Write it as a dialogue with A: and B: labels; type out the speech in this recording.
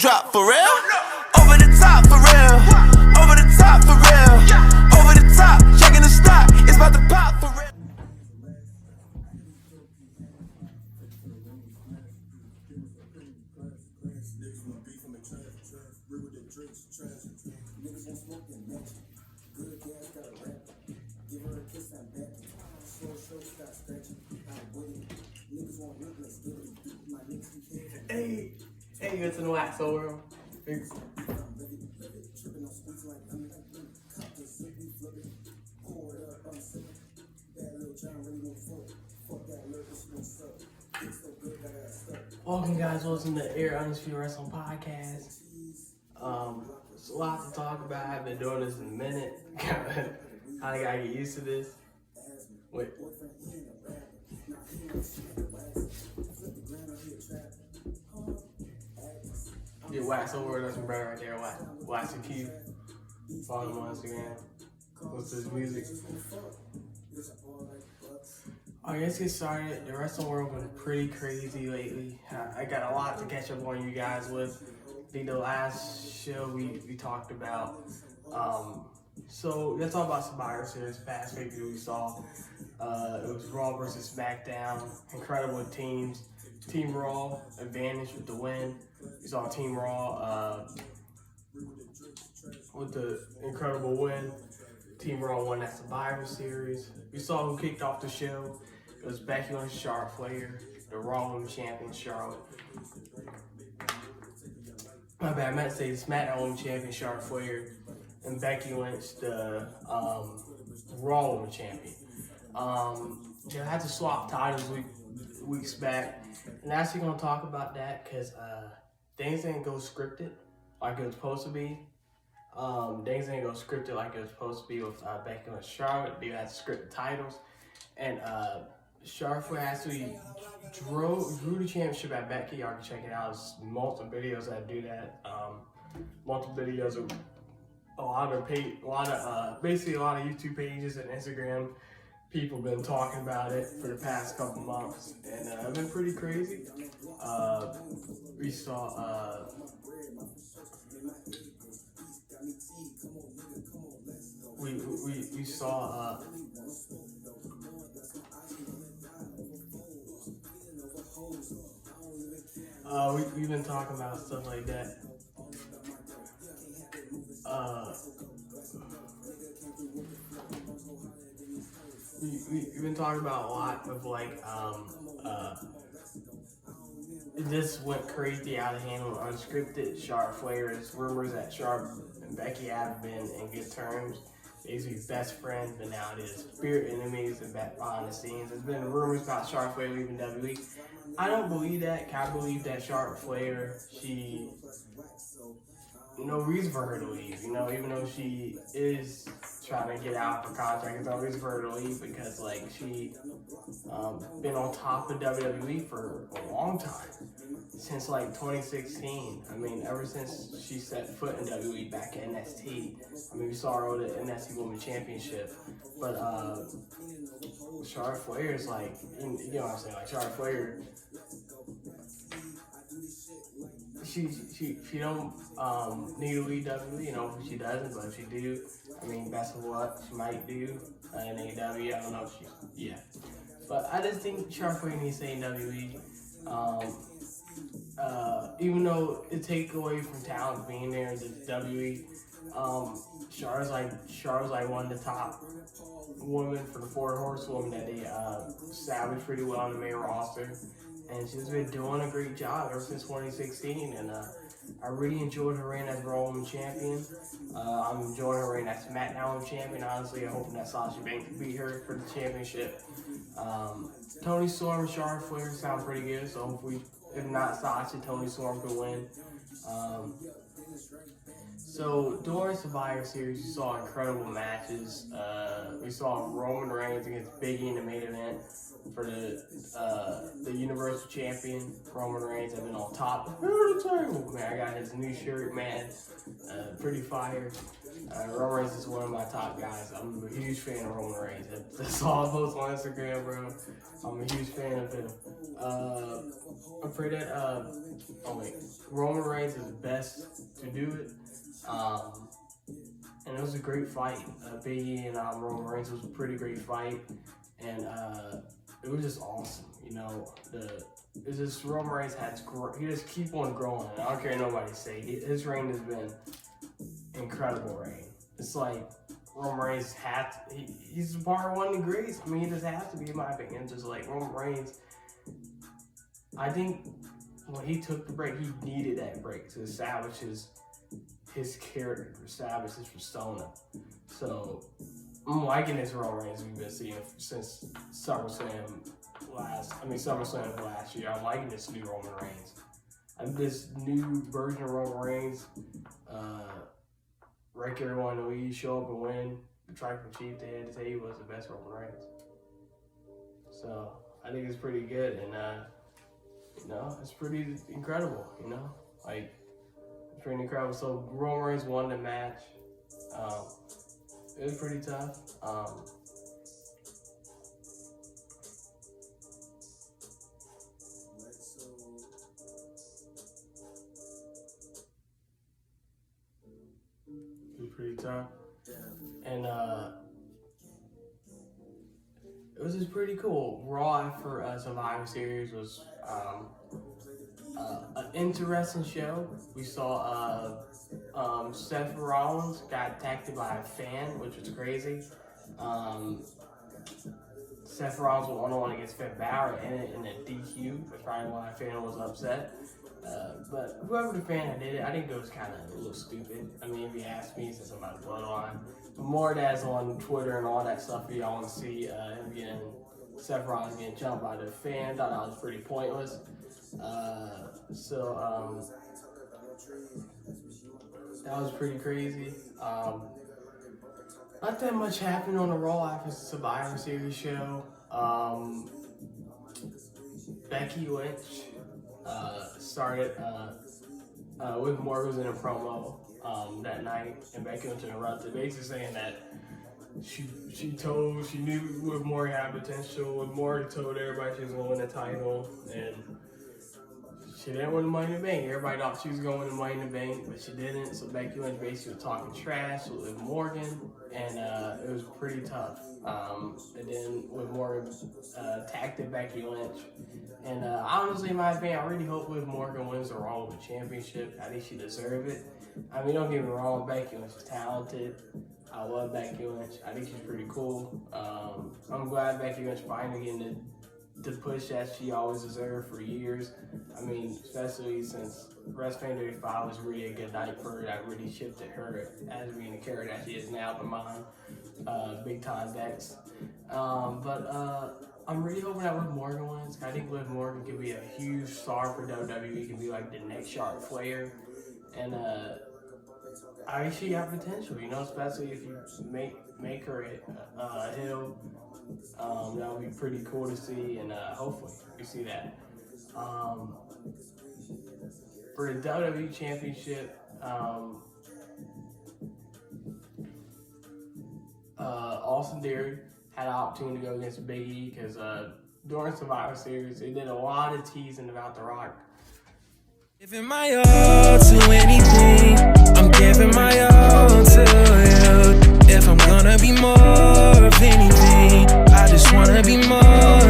A: drop for real. Over the top for real. Over the top for real. Over the top, checking the stock. It's about to pop for real.
B: Hey, you into the wax world? Welcome, guys. Welcome to the Undisputed Wrestling Podcast. There's a lot to talk about. I've been doing this in a minute. I gotta get used to this. Wait. Get Wax Over, that's my brother right there. Wax and Keith. Follow him on Instagram. Listen to his music. Alright, let's get started. The wrestling world has been pretty crazy lately. I got a lot to catch up on you guys with. I think the last show we talked about. So let's talk about Survivor Series. Past week we saw it was Raw versus SmackDown. Incredible teams. Team Raw advantage with the win. We saw Team Raw with the incredible win. Team Raw won that Survivor Series. We saw who kicked off the show. It was Becky Lynch, Charlotte Flair, the Raw Women's Champion, Charlotte. My bad, I meant to say the SmackDown Women's Champion, Charlotte Flair, and Becky Lynch, the Raw Women's Champion. They had to swap titles weeks back, and actually gonna talk about that because things didn't go scripted like it was supposed to be. Things didn't go scripted like it was supposed to be with Becky Lynch, Charlotte. They had to script the titles, and Charlotte Flair actually drew the championship at Becky. Y'all can check it out. There's multiple videos that do that. Multiple videos of basically a lot of YouTube pages and Instagram people been talking about it for the past couple months, and it's been pretty crazy. We saw we saw we've been talking about stuff like that. We've been talking about a lot of this went crazy out of hand with unscripted. Charlotte Flair, is rumors that Charlotte and Becky have been in good terms. They used to be best friends, but now it is spirit enemies and back behind the scenes. There's been rumors about Charlotte Flair leaving WWE. I don't believe that. I believe that Charlotte Flair, no reason for her to leave, even though she is trying to get out of her contract. There's no reason for her to leave because, she been on top of WWE for a long time, since 2016. Ever since she set foot in WWE back in NXT. We saw her with the NXT Women's Championship, but Charlotte Flair is you know what I'm saying? Charlotte Flair, she don't need to leave WWE, she doesn't, but if she do, best of luck, she might do in AEW. I don't know if but I just think Charlotte Flair needs to stay in WWE. Even though it takes away from talent being there in the WWE, Charlotte's one of the top women for the Four Horsewomen that they established pretty well on the main roster. And she's been doing a great job ever since 2016, and I really enjoyed her reign as Raw Women's Champion. I'm enjoying her reign as SmackDown Women's Champion. Honestly, I'm hoping that Sasha Banks can beat her for the championship. Toni Storm and Charlotte Flair sound pretty good, so hopefully, if not Sasha, Toni Storm could win. So during Survivor Series, you saw incredible matches. We saw Roman Reigns against Big E in the main event for the Universal Champion. Roman Reigns has been on top of the table. Man, I got his new shirt, man. Pretty fire. Roman Reigns is one of my top guys. I'm a huge fan of Roman Reigns. That's all I post on Instagram, bro. I'm a huge fan of him. I'm pretty Roman Reigns is the best to do it. And it was a great fight. Big E and Roman Reigns was a pretty great fight. And it was just awesome. You know, it's just Roman Reigns he just keep on growing. I don't care what nobody say. His reign has been incredible reign. It's like Roman Reigns he's part one of the greats. I mean, he just has to be, in my opinion. Just like Roman Reigns, I think when he took the break, he needed that break to establish his character, to establish his persona. So I'm liking this Roman Reigns we've been seeing since SummerSlam of last year. I'm liking this new Roman Reigns. This new version of Roman Reigns, wreck everyone in the league, show up and win. The tribal chief they had to say he was the best Roman Reigns. So I think it's pretty good, and you know, it's pretty incredible. You know, like it's pretty incredible. So Roman Reigns won the match. It was pretty tough. Pretty tough, and it was just pretty cool. Raw after Survivor Series was an interesting show. We saw Seth Rollins got attacked by a fan, which was crazy. Seth Rollins was one-on-one against Finn Balor in a DQ. That's probably why a fan was upset. But whoever the fan that did it, I think it was kind of a little stupid. I mean, if you ask me, since I'm about to bloodline. But more that's on Twitter and all that stuff, you all want to see Seth Rollins getting jumped by the fan. Thought that was pretty pointless. So that was pretty crazy. Not that much happened on the Raw after the Survivor Series show. Becky Lynch started with Morgan was in a promo that night, and Becky Lynch interrupted, basically saying that she knew Liv Morgan had potential. Liv Morgan told everybody she was going to win the title, and she didn't win the Money in the Bank. Everybody thought she was going to win the Money in the Bank, but she didn't. So Becky Lynch basically was talking trash with Liv Morgan, and it was pretty tough. And then Liv Morgan attacked Becky Lynch. And honestly, in my opinion, I really hope Liv Morgan wins the Raw Women's Championship. I think she deserves it. I mean, don't get me wrong, Becky Lynch is talented. I love Becky Lynch. I think she's pretty cool. I'm glad Becky Lynch finally getting the push that she always deserved for years. I mean, especially since WrestleMania 35 was really a good night for her. That really shifted her as being the character that she is now in mind. Big time Dex. But I'm really hoping that Liv Morgan wins. I think Liv Morgan could be a huge star for WWE. Could be like the next Charlotte Flair. And I think she got potential, you know, especially if you make her a heel. That would be pretty cool to see, and hopefully we see that. For the WWE Championship, Austin Theory had an opportunity to go against Big E because during Survivor Series, they did a lot of teasing about The Rock.
A: Giving my all to anything, I'm giving my all to you. If I'm gonna be more of anything, I just wanna be more